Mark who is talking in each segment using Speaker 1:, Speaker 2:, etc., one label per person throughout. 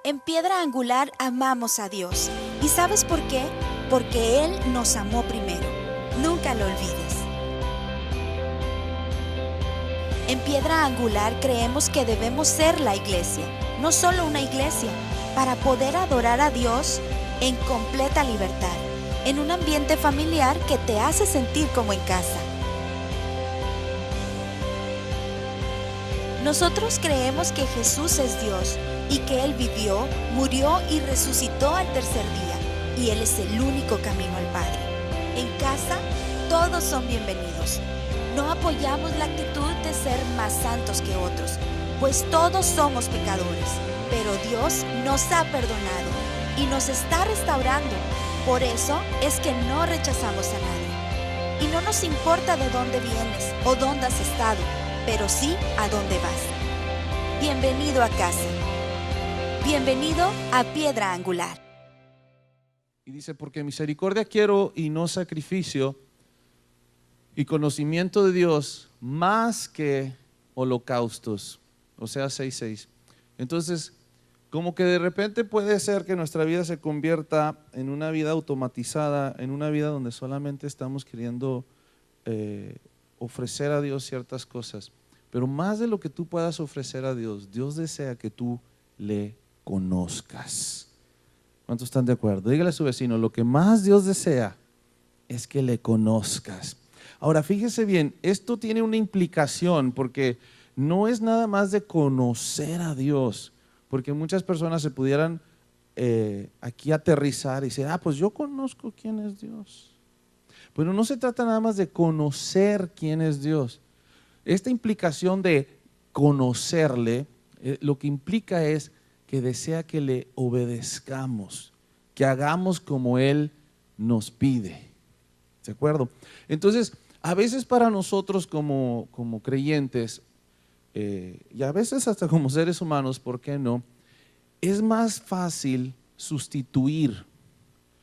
Speaker 1: En Piedra Angular amamos a Dios. ¿Y sabes por qué? Porque Él nos amó primero. Nunca lo olvides. En Piedra Angular creemos que debemos ser la iglesia, no solo una iglesia, para poder adorar a Dios en completa libertad, en un ambiente familiar que te hace sentir como en casa. Nosotros creemos que Jesús es Dios y que Él vivió, murió y resucitó al tercer día, y Él es el único camino al Padre. En casa, todos son bienvenidos. No apoyamos la actitud de ser más santos que otros, pues todos somos pecadores, pero Dios nos ha perdonado y nos está restaurando. Por eso es que no rechazamos a nadie. Y no nos importa de dónde vienes o dónde has estado, pero sí a dónde vas. Bienvenido a casa. Bienvenido a Piedra Angular.
Speaker 2: Y dice, porque misericordia quiero y no sacrificio, y conocimiento de Dios más que holocaustos. O sea, 6:6. Entonces, como que de repente puede ser que nuestra vida se convierta en una vida automatizada, en una vida donde solamente estamos queriendo ofrecer a Dios ciertas cosas. Pero más de lo que tú puedas ofrecer a Dios, Dios desea que tú le conozcas. ¿Cuántos están de acuerdo? Dígale a su vecino, lo que más Dios desea es que le conozcas. Ahora, fíjese bien, esto tiene una implicación porque no es nada más de conocer a Dios, porque muchas personas se pudieran aquí aterrizar y decir, pues yo conozco quién es Dios. Pero no se trata nada más de conocer quién es Dios. Esta implicación de conocerle, lo que implica es que desea que le obedezcamos, que hagamos como Él nos pide. ¿De acuerdo? Entonces, a veces para nosotros como creyentes, y a veces hasta como seres humanos, ¿por qué no? Es más fácil sustituir.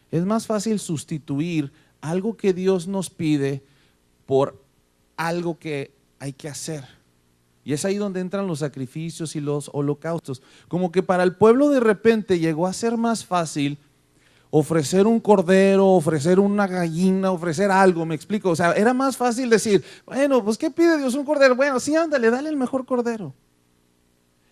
Speaker 2: Es más fácil sustituir algo que Dios nos pide por algo que hay que hacer. Y es ahí donde entran los sacrificios y los holocaustos. Como que para el pueblo de repente llegó a ser más fácil ofrecer un cordero, ofrecer una gallina, ofrecer algo, me explico. O sea, era más fácil decir, bueno, pues ¿qué pide Dios? Un cordero. Bueno, sí, ándale, dale el mejor cordero.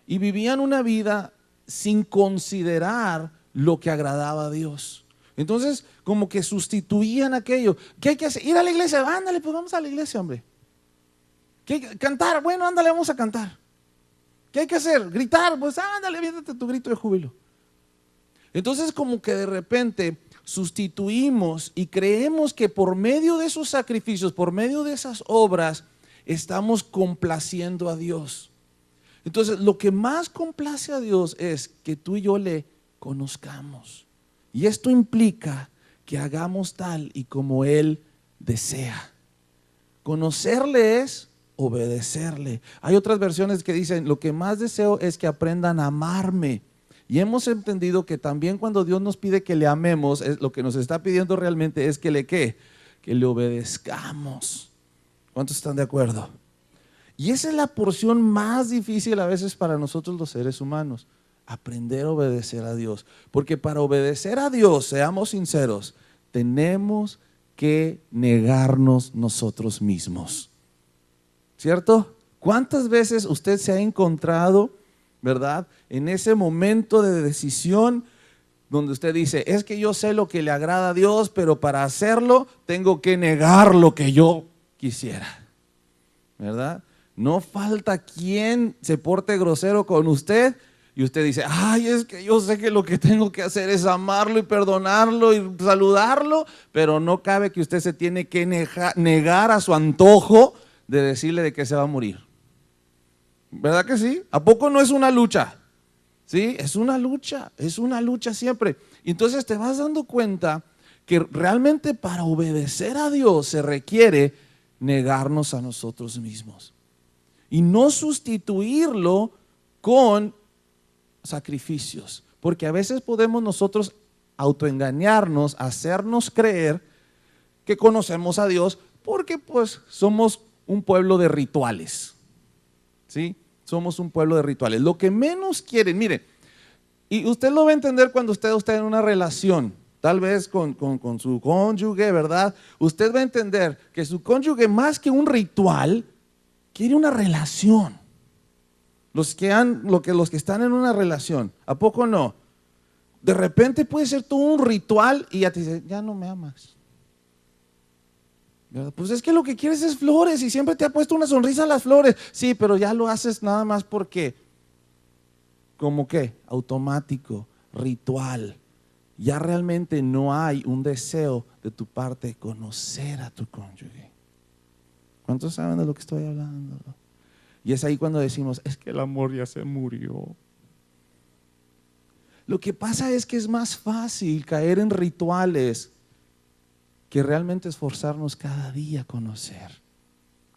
Speaker 2: Y vivían una vida sin considerar lo que agradaba a Dios. Entonces, como que sustituían aquello. ¿Qué hay que hacer? Ir a la iglesia. Ándale, pues vamos a la iglesia, hombre. ¿Qué hay que cantar? Bueno, ándale, vamos a cantar. ¿Qué hay que hacer? Gritar. Pues ándale, viéntate tu grito de júbilo. Entonces, como que de repente sustituimos y creemos que por medio de esos sacrificios, por medio de esas obras, estamos complaciendo a Dios. Entonces, lo que más complace a Dios es que tú y yo le conozcamos. Y esto implica que hagamos tal y como Él desea. Conocerle es obedecerle. Hay otras versiones que dicen, lo que más deseo es que aprendan a amarme. Y hemos entendido que también cuando Dios nos pide que le amemos, lo que nos está pidiendo realmente es que le ¿qué? Que le obedezcamos. ¿Cuántos están de acuerdo? Y esa es la porción más difícil a veces para nosotros los seres humanos, aprender a obedecer a Dios. Porque para obedecer a Dios, seamos sinceros, tenemos que negarnos nosotros mismos. ¿Cierto? ¿Cuántas veces usted se ha encontrado, verdad, en ese momento de decisión donde usted dice, es que yo sé lo que le agrada a Dios, pero para hacerlo tengo que negar lo que yo quisiera, ¿verdad? No falta quien se porte grosero con usted y usted dice, ay, es que yo sé que lo que tengo que hacer es amarlo y perdonarlo y saludarlo, pero no cabe que usted se tiene que negar a su antojo de decirle de que se va a morir. ¿Verdad que sí? ¿A poco no es una lucha? Sí, es una lucha siempre. Entonces te vas dando cuenta que realmente para obedecer a Dios se requiere negarnos a nosotros mismos y no sustituirlo con sacrificios, porque a veces podemos nosotros autoengañarnos, hacernos creer que conocemos a Dios porque pues somos un pueblo de rituales. ¿Sí? Somos un pueblo de rituales. Lo que menos quieren, mire, Y usted lo va a entender cuando usted está en una relación, tal vez con su cónyuge, ¿verdad? Usted va a entender que su cónyuge, más que un ritual, quiere una relación. Los que están en una relación, ¿a poco no? De repente puede ser todo un ritual y ya te dice, ya no me amas. ¿Verdad? Pues es que lo que quieres es flores y siempre te ha puesto una sonrisa a las flores. Sí, pero ya lo haces nada más porque, ¿cómo qué? Automático, ritual. Ya realmente no hay un deseo de tu parte de conocer a tu cónyuge. ¿Cuántos saben de lo que estoy hablando? Y es ahí cuando decimos, es que el amor ya se murió. Lo que pasa es que es más fácil caer en rituales que realmente esforzarnos cada día a conocer.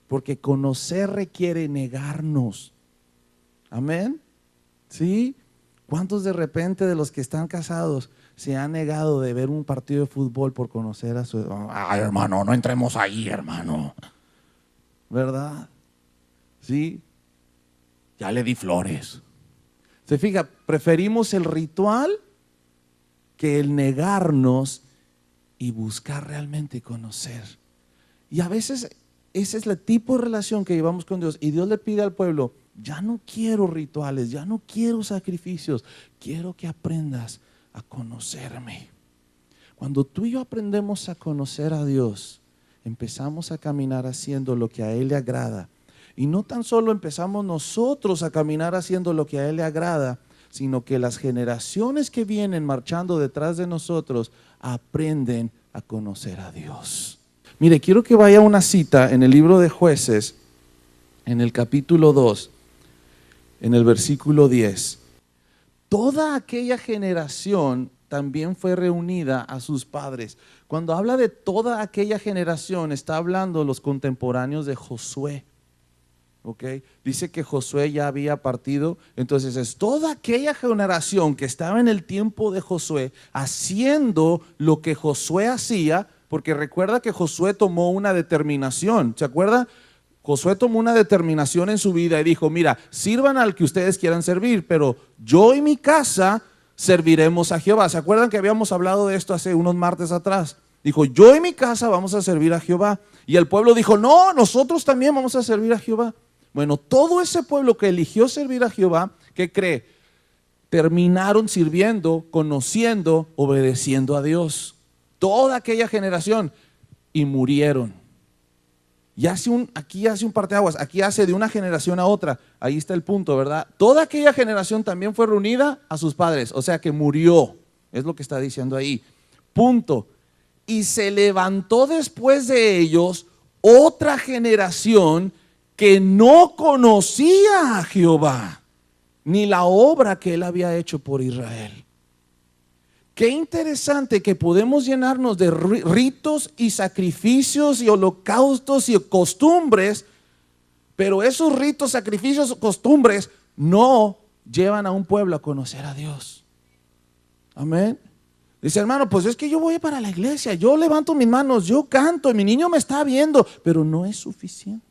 Speaker 2: Porque conocer requiere negarnos. Amén. ¿Sí? ¿Cuántos de repente de los que están casados se han negado de ver un partido de fútbol por conocer a su... Ay, hermano, no entremos ahí, hermano. ¿Verdad? ¿Sí? Ya le di flores. Se fija, preferimos el ritual que el negarnos y buscar realmente conocer. Y a veces ese es el tipo de relación que llevamos con Dios. Y Dios le pide al pueblo, ya no quiero rituales, ya no quiero sacrificios, quiero que aprendas a conocerme. Cuando tú y yo aprendemos a conocer a Dios, empezamos a caminar haciendo lo que a Él le agrada. Y no tan solo empezamos nosotros a caminar haciendo lo que a Él le agrada, sino que las generaciones que vienen marchando detrás de nosotros aprenden a conocer a Dios. Mire, quiero que vaya a una cita en el libro de Jueces, en el capítulo 2, en el versículo 10. Toda aquella generación también fue reunida a sus padres. Cuando habla de toda aquella generación, está hablando los contemporáneos de Josué. Okay. Dice que Josué ya había partido, entonces es toda aquella generación que estaba en el tiempo de Josué haciendo lo que Josué hacía, porque recuerda que Josué tomó una determinación, ¿se acuerda? Josué tomó una determinación en su vida y dijo, mira, sirvan al que ustedes quieran servir, pero yo y mi casa serviremos a Jehová. ¿Se acuerdan que habíamos hablado de esto hace unos martes atrás? Dijo, yo y mi casa vamos a servir a Jehová. Y el pueblo dijo, no, nosotros también vamos a servir a Jehová. Bueno, todo ese pueblo que eligió servir a Jehová, ¿qué cree? Terminaron sirviendo, conociendo, obedeciendo a Dios. Toda aquella generación y murieron. Y aquí hace un parteaguas, aquí hace de una generación a otra. Ahí está el punto, ¿verdad? Toda aquella generación también fue reunida a sus padres, o sea que murió. Es lo que está diciendo ahí. Punto. Y se levantó después de ellos otra generación que no conocía a Jehová, ni la obra que Él había hecho por Israel. Qué interesante que podemos llenarnos de ritos y sacrificios y holocaustos y costumbres, pero esos ritos, sacrificios, costumbres no llevan a un pueblo a conocer a Dios. Amén. Dice, hermano, pues es que yo voy para la iglesia, yo levanto mis manos, yo canto, mi niño me está viendo, pero no es suficiente.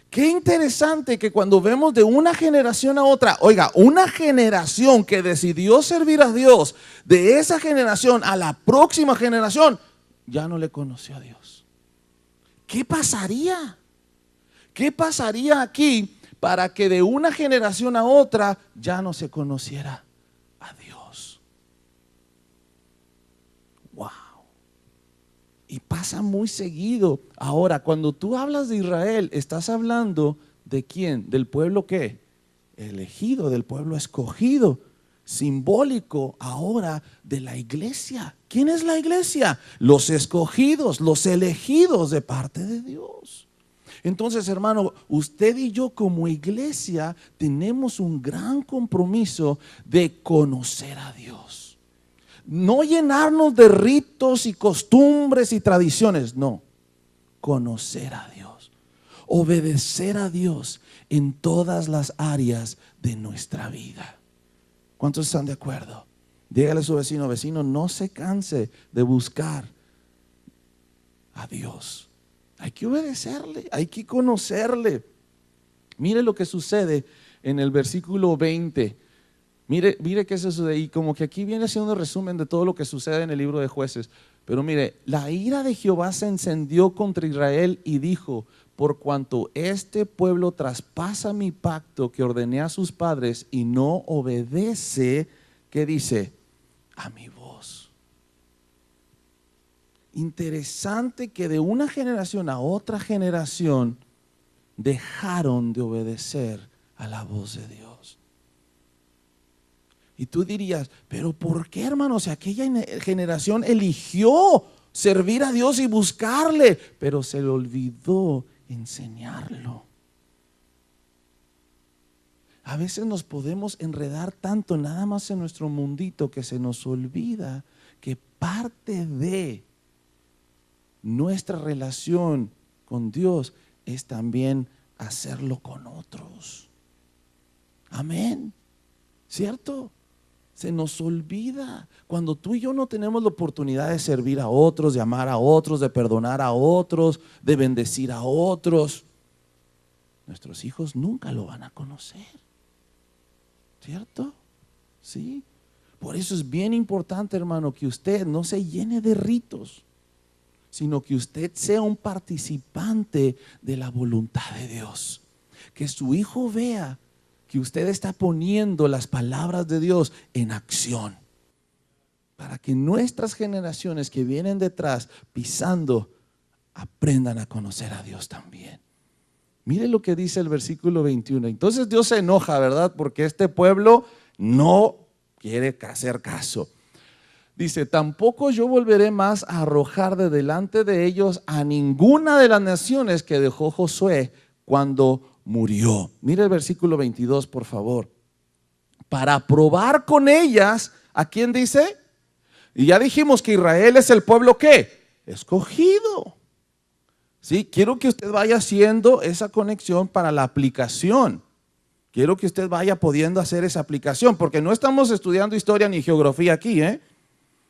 Speaker 2: Qué interesante que cuando vemos de una generación a otra, oiga, una generación que decidió servir a Dios, de esa generación a la próxima generación, ya no le conoció a Dios. ¿Qué pasaría? ¿Qué pasaría aquí para que de una generación a otra ya no se conociera a Dios? Wow. Y pasa muy seguido. Ahora, cuando tú hablas de Israel, estás hablando ¿de quién? Del pueblo ¿qué? Elegido, del pueblo escogido, simbólico ahora de la iglesia. ¿Quién es la iglesia? Los escogidos, los elegidos de parte de Dios. Entonces, hermano, usted y yo como iglesia tenemos un gran compromiso de conocer a Dios. No llenarnos de ritos y costumbres y tradiciones, no. Conocer a Dios, obedecer a Dios en todas las áreas de nuestra vida. ¿Cuántos están de acuerdo? Dígale a su vecino, vecino, no se canse de buscar a Dios. Hay que obedecerle, hay que conocerle. Mire lo que sucede en el versículo 20. Mire qué sucede. Y como que aquí viene siendo un resumen de todo lo que sucede en el libro de Jueces. Pero mire, la ira de Jehová se encendió contra Israel y dijo: por cuanto este pueblo traspasa mi pacto que ordené a sus padres y no obedece, ¿qué dice? A mi voz. Interesante que de una generación a otra generación dejaron de obedecer a la voz de Dios. Y tú dirías, pero ¿por qué, hermano? Si aquella generación eligió servir a Dios y buscarle, pero se le olvidó enseñarlo. A veces nos podemos enredar tanto nada más en nuestro mundito que se nos olvida que parte de nuestra relación con Dios es también hacerlo con otros. Amén. ¿Cierto? Se nos olvida. Cuando tú y yo no tenemos la oportunidad de servir a otros, de amar a otros, de perdonar a otros, de bendecir a otros, nuestros hijos nunca lo van a conocer. ¿Cierto? Sí. Por eso es bien importante, hermano, que usted no se llene de ritos, sino que usted sea un participante de la voluntad de Dios. Que su hijo vea que usted está poniendo las palabras de Dios en acción, para que nuestras generaciones que vienen detrás pisando aprendan a conocer a Dios también. Mire lo que dice el versículo 21. Entonces Dios se enoja, ¿verdad? Porque este pueblo no quiere hacer caso. Dice: tampoco yo volveré más a arrojar de delante de ellos a ninguna de las naciones que dejó Josué cuando murió. Mire el versículo 22, por favor. Para probar con ellas, ¿a quién dice? Y ya dijimos que Israel es el pueblo ¿qué? Escogido. Sí, quiero que usted vaya haciendo esa conexión para la aplicación. Quiero que usted vaya pudiendo hacer esa aplicación, porque no estamos estudiando historia ni geografía aquí, ¿eh?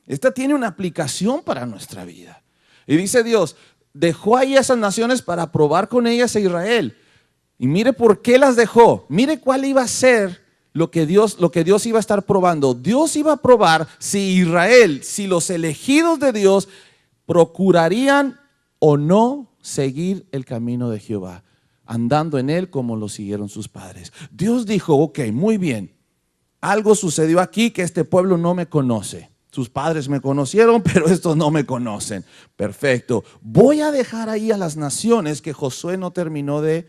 Speaker 2: Esta tiene una aplicación para nuestra vida. Y dice Dios, dejó ahí esas naciones para probar con ellas a Israel. Y mire por qué las dejó. Mire cuál iba a ser lo que Dios iba a estar probando. Dios iba a probar si Israel, si los elegidos de Dios procurarían o no seguir el camino de Jehová, andando en él como lo siguieron sus padres. Dios dijo, ok, muy bien, algo sucedió aquí que este pueblo no me conoce. Sus padres me conocieron, pero estos no me conocen. Perfecto. Voy a dejar ahí a las naciones que Josué no terminó de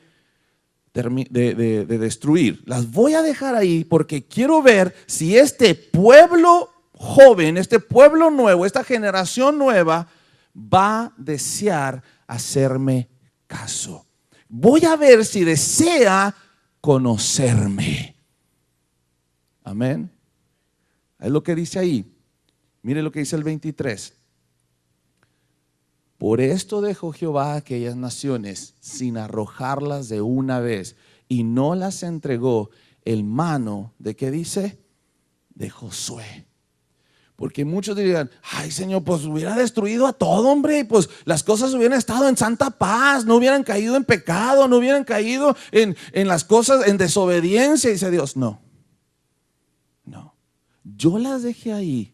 Speaker 2: destruir. Las voy a dejar ahí porque quiero ver si este pueblo joven, este pueblo nuevo, esta generación nueva va a desear hacerme caso. Voy a ver si desea conocerme. Amén. Es lo que dice ahí. Mire lo que dice el 23. Por esto dejó Jehová a aquellas naciones sin arrojarlas de una vez, y no las entregó en mano de, ¿qué dice? De Josué. Porque muchos dirían, ay Señor, pues hubiera destruido a todo, hombre, y pues las cosas hubieran estado en santa paz, no hubieran caído en pecado, no hubieran caído en las cosas, en desobediencia. Y dice Dios, no, yo las dejé ahí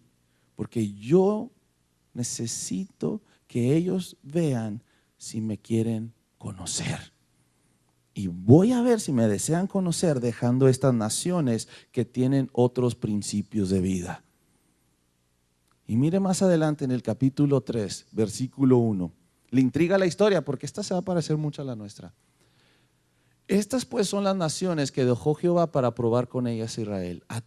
Speaker 2: porque yo necesito que ellos vean si me quieren conocer. Y voy a ver si me desean conocer dejando estas naciones que tienen otros principios de vida. Y mire más adelante en el capítulo 3, versículo 1. Le intriga la historia porque esta se va a parecer mucho a la nuestra. Estas pues son las naciones que dejó Jehová para probar con ellas a Israel. A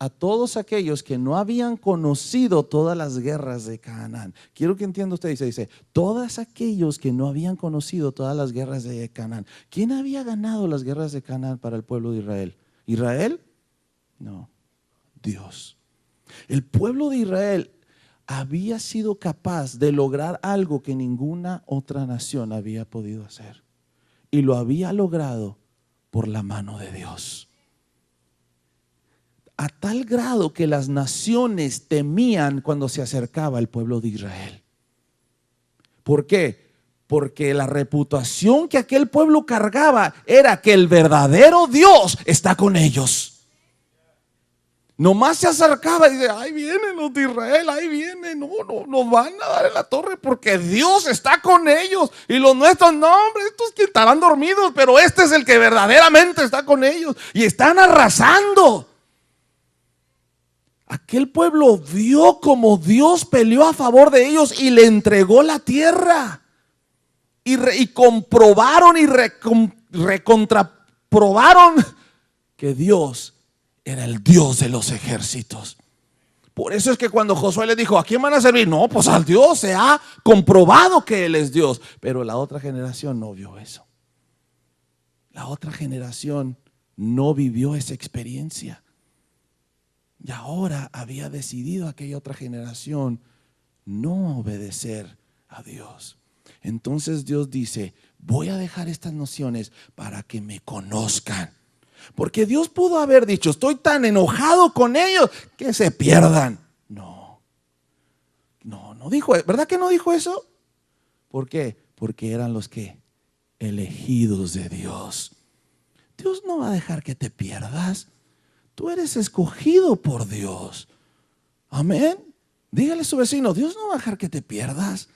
Speaker 2: todos aquellos que no habían conocido todas las guerras de Canaán. Quiero que entienda usted, dice, todos aquellos que no habían conocido todas las guerras de Canaán. ¿Quién había ganado las guerras de Canaán para el pueblo de Israel? ¿Israel? No, Dios. El pueblo de Israel había sido capaz de lograr algo que ninguna otra nación había podido hacer. Y lo había logrado por la mano de Dios. A tal grado que las naciones temían cuando se acercaba el pueblo de Israel. ¿Por qué? Porque la reputación que aquel pueblo cargaba era que el verdadero Dios está con ellos. Nomás se acercaba y dice, ahí vienen los de Israel, ahí vienen, no, nos van a dar en la torre porque Dios está con ellos. Y los nuestros, no hombre, estos que estarán dormidos, pero este es el que verdaderamente está con ellos. Y están arrasando. Aquel pueblo vio como Dios peleó a favor de ellos y le entregó la tierra. Y comprobaron y recontraprobaron que Dios era el Dios de los ejércitos. Por eso es que cuando Josué le dijo, ¿a quién van a servir? No, pues al Dios, se ha comprobado que Él es Dios. Pero la otra generación no vio eso. La otra generación no vivió esa experiencia. Y ahora había decidido aquella otra generación no obedecer a Dios. Entonces Dios dice, voy a dejar estas naciones para que me conozcan. Porque Dios pudo haber dicho, estoy tan enojado con ellos que se pierdan. No dijo, ¿verdad que no dijo eso? ¿Por qué? Porque eran los que elegidos de Dios. Dios no va a dejar que te pierdas. Tú eres escogido por Dios. Amén. Dígale a su vecino, Dios no va a dejar que te pierdas.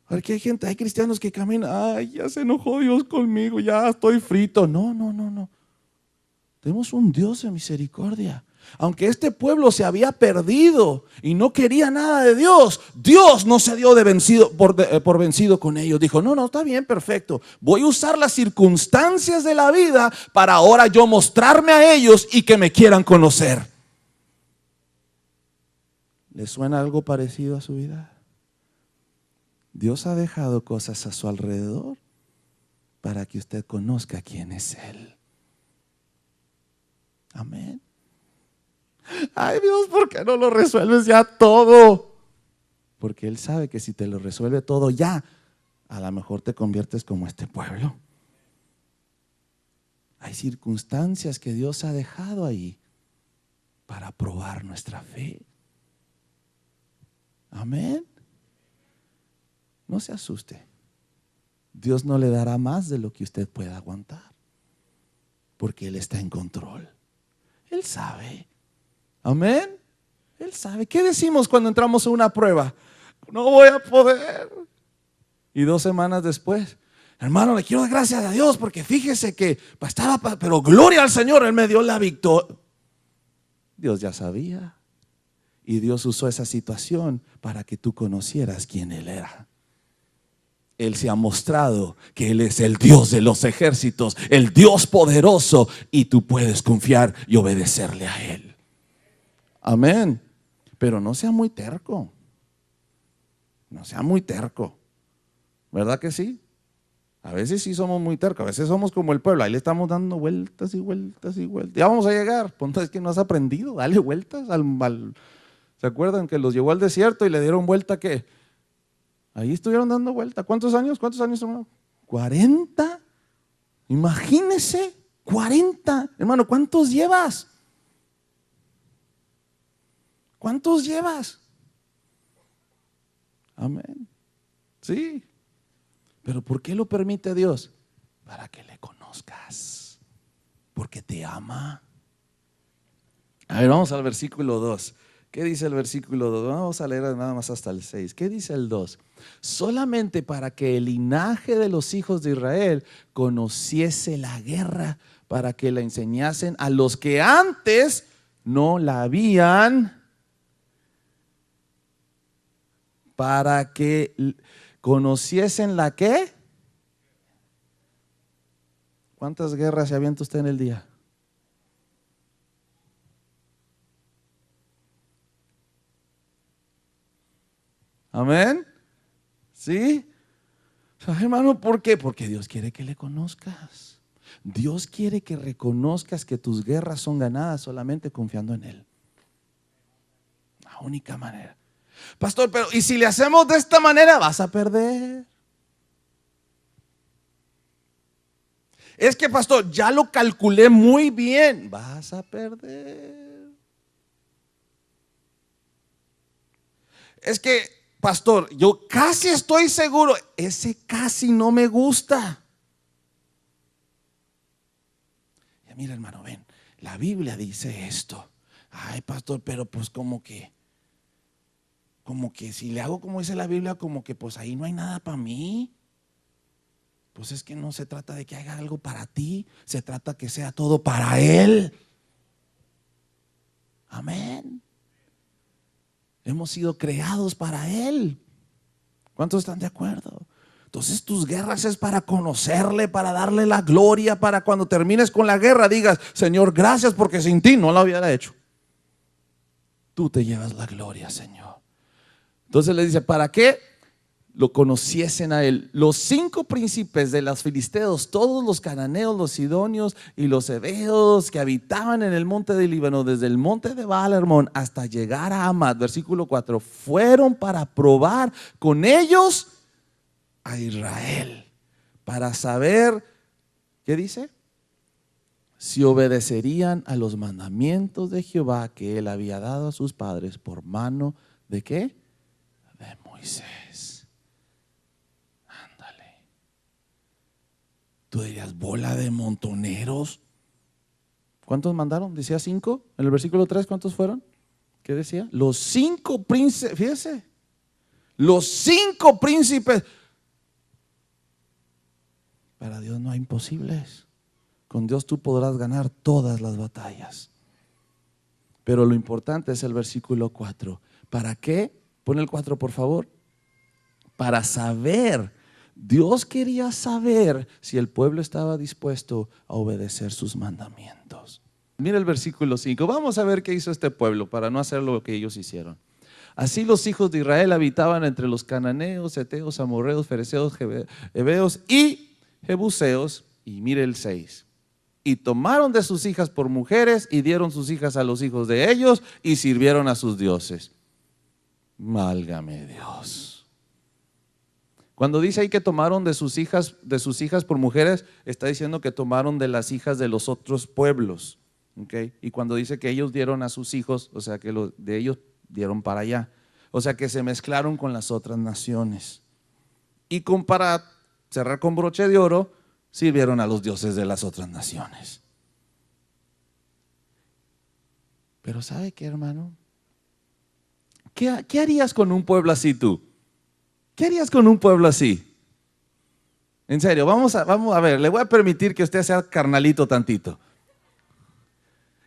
Speaker 2: Porque hay cristianos que caminan, ay, ya se enojó Dios conmigo, ya estoy frito. No. Tenemos un Dios de misericordia. Aunque este pueblo se había perdido y no quería nada de Dios, Dios no se dio por vencido con ellos. Dijo, no, está bien, perfecto. Voy a usar las circunstancias de la vida para ahora yo mostrarme a ellos y que me quieran conocer. ¿Les suena algo parecido a su vida? Dios ha dejado cosas a su alrededor para que usted conozca quién es Él. Amén. Ay Dios, ¿por qué no lo resuelves ya todo? Porque Él sabe que si te lo resuelve todo ya, a lo mejor te conviertes como este pueblo. Hay circunstancias que Dios ha dejado ahí para probar nuestra fe. Amén. No se asuste. Dios no le dará más de lo que usted pueda aguantar. Porque Él está en control. Él sabe. Amén. Él sabe. ¿Qué decimos cuando entramos en una prueba? No voy a poder. Y 2 semanas después, hermano, le quiero dar gracias a Dios porque fíjese que pero gloria al Señor, Él me dio la victoria. Dios ya sabía. Y Dios usó esa situación para que tú conocieras quién Él era. Él se ha mostrado que Él es el Dios de los ejércitos, el Dios poderoso, y tú puedes confiar y obedecerle a Él. Amén. Pero no sea muy terco. No sea muy terco. ¿Verdad que sí? A veces sí somos muy tercos, a veces somos como el pueblo, ahí le estamos dando vueltas y vueltas y vueltas. Ya vamos a llegar, es que no has aprendido, dale vueltas ¿se acuerdan que los llevó al desierto y le dieron vuelta qué? Ahí estuvieron dando vuelta. ¿Cuántos años? Hermano? 40. Imagínese, 40. Hermano, ¿cuántos llevas? ¿Cuántos llevas? Amén. Sí. Pero ¿por qué lo permite Dios? Para que le conozcas. Porque te ama. A ver, vamos al versículo 2. ¿Qué dice el versículo 2? Vamos a leer nada más hasta el 6. ¿Qué dice el 2? Solamente para que el linaje de los hijos de Israel conociese la guerra, para que la enseñasen a los que antes no la habían, para que conociesen la ¿qué? ¿Cuántas guerras se avienta usted en el día? Amén. ¿Sí? Hermano, ¿por qué? Porque Dios quiere que le conozcas. Dios quiere que reconozcas que tus guerras son ganadas solamente confiando en Él. La única manera. Pastor, pero ¿y si le hacemos de esta manera? Vas a perder. Es que, pastor, ya lo calculé muy bien. Vas a perder. Es que, pastor, yo casi estoy seguro. Ese casi no me gusta. Ya mira, hermano, ven. la Biblia dice esto. Ay, pastor, pero pues como que si le hago como dice la Biblia, como que pues ahí no hay nada para mí. Pues es que no se trata de que haga algo para ti, se trata que sea todo para Él. Amén. Hemos sido creados para Él. ¿Cuántos están de acuerdo? Entonces tus guerras es para conocerle, para darle la gloria, para cuando termines con la guerra digas, Señor, gracias porque sin ti no la hubiera hecho. Tú te llevas la gloria, Señor. Entonces le dice, ¿para qué? Lo conociesen a Él. Los 5 príncipes de los filisteos, todos los cananeos, los sidonios y los heveos que habitaban en el monte del Líbano, desde el monte de Baal-Hermón hasta llegar a Amad, versículo 4, fueron para probar con ellos a Israel, para saber, ¿qué dice? Si obedecerían a los mandamientos de Jehová que Él había dado a sus padres por mano de ¿qué? De Moisés. Ándale. Tú dirías, bola de montoneros. ¿Cuántos mandaron? Decía 5. En el versículo 3, ¿cuántos fueron? ¿Qué decía? Los 5 príncipes, fíjese, los 5 príncipes. Para Dios no hay imposibles. Con Dios tú podrás ganar todas las batallas. Pero lo importante es el versículo 4. ¿Para qué? Pon el 4 por favor. Para saber. Dios quería saber si el pueblo estaba dispuesto a obedecer sus mandamientos. Mira el versículo 5. Vamos a ver qué hizo este pueblo para no hacer lo que ellos hicieron. Así los hijos de Israel habitaban entre los cananeos, heteos, amorreos, fereceos, heveos y jebuseos. Y mire el 6. Y tomaron de sus hijas por mujeres y dieron sus hijas a los hijos de ellos y sirvieron a sus dioses. Válgame Dios. Cuando dice ahí que tomaron de sus hijas por mujeres, está diciendo que tomaron de las hijas de los otros pueblos. ¿Okay? Y cuando dice que ellos dieron a sus hijos, o sea que de ellos dieron para allá. O sea que se mezclaron con las otras naciones. Y para cerrar con broche de oro, sirvieron a los dioses de las otras naciones. Pero ¿sabe qué, hermano? ¿Qué harías con un pueblo así tú? ¿Qué harías con un pueblo así? En serio, vamos a ver, le voy a permitir que usted sea carnalito tantito.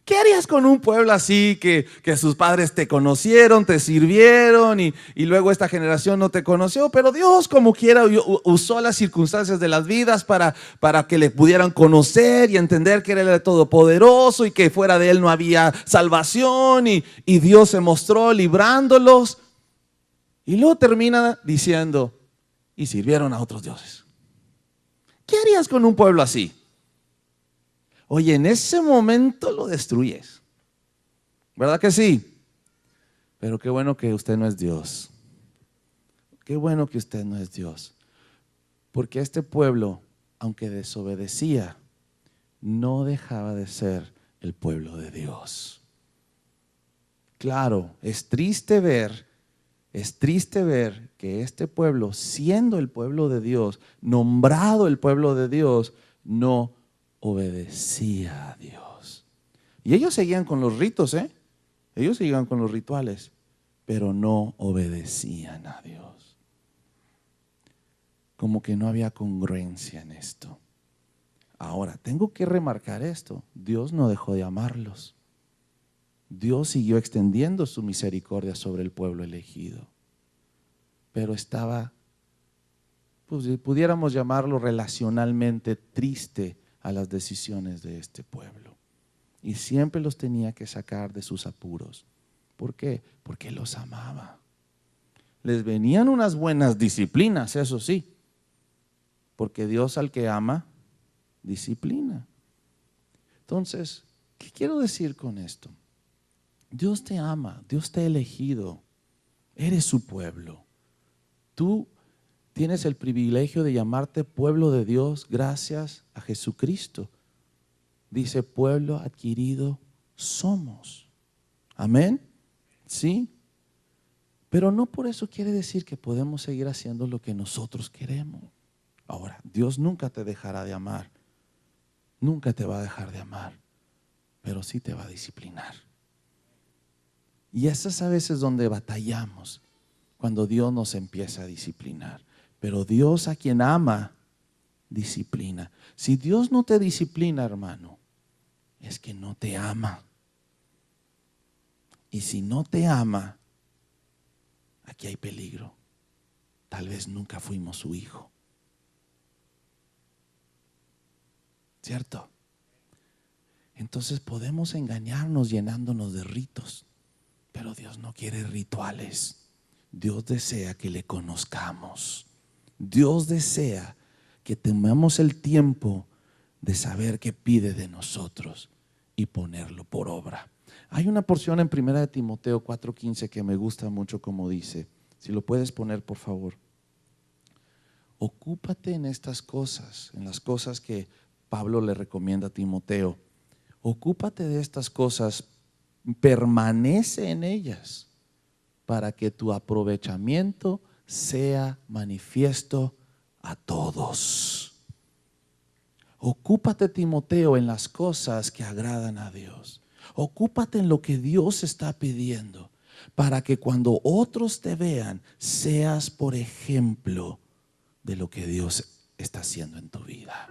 Speaker 2: ¿Qué harías con un pueblo así que sus padres te conocieron, te sirvieron y luego esta generación no te conoció? Pero Dios como quiera usó las circunstancias de las vidas para que le pudieran conocer y entender que Él era el Todopoderoso y que fuera de Él no había salvación y Dios se mostró librándolos. Y luego termina diciendo, y sirvieron a otros dioses. ¿Qué harías con un pueblo así? Oye, en ese momento lo destruyes. ¿Verdad que sí? Pero qué bueno que usted no es Dios. Qué bueno que usted no es Dios. Porque este pueblo, aunque desobedecía, no dejaba de ser el pueblo de Dios. Claro, es triste ver que este pueblo, siendo el pueblo de Dios, nombrado el pueblo de Dios, no obedecía a Dios. Y ellos seguían con los ritos, ellos seguían con los rituales, pero no obedecían a Dios. Como que no había congruencia en esto. Ahora, tengo que remarcar esto: Dios no dejó de amarlos. Dios siguió extendiendo su misericordia sobre el pueblo elegido, pero estaba, pues pudiéramos llamarlo relacionalmente triste a las decisiones de este pueblo. Y siempre los tenía que sacar de sus apuros. ¿Por qué? Porque los amaba. Les venían unas buenas disciplinas, eso sí, porque Dios al que ama, disciplina. Entonces, ¿qué quiero decir con esto? Dios te ama, Dios te ha elegido, eres su pueblo. Tú tienes el privilegio de llamarte pueblo de Dios gracias a Jesucristo. Dice, pueblo adquirido somos. Amén. ¿Sí? Pero no por eso quiere decir que podemos seguir haciendo lo que nosotros queremos. Ahora, Dios nunca te dejará de amar. Nunca te va a dejar de amar. pero sí te va a disciplinar. Y esa es a veces donde batallamos, cuando Dios nos empieza a disciplinar. Pero Dios, a quien ama, disciplina. Si Dios no te disciplina, hermano, es que no te ama. Y si no te ama, aquí hay peligro. Tal vez nunca fuimos su hijo. ¿Cierto? Entonces podemos engañarnos llenándonos de ritos, pero Dios no quiere rituales. Dios desea que le conozcamos. Dios desea que tomemos el tiempo de saber qué pide de nosotros y ponerlo por obra. Hay una porción en 1 Timoteo 4:15 que me gusta mucho, como dice. Si lo puedes poner, por favor. Ocúpate en estas cosas, en las cosas que Pablo le recomienda a Timoteo. Ocúpate de estas cosas, permanece en ellas, para que tu aprovechamiento sea manifiesto a todos. Ocúpate, Timoteo, en las cosas que agradan a Dios. Ocúpate en lo que Dios está pidiendo, para que cuando otros te vean, seas por ejemplo de lo que Dios está haciendo en tu vida.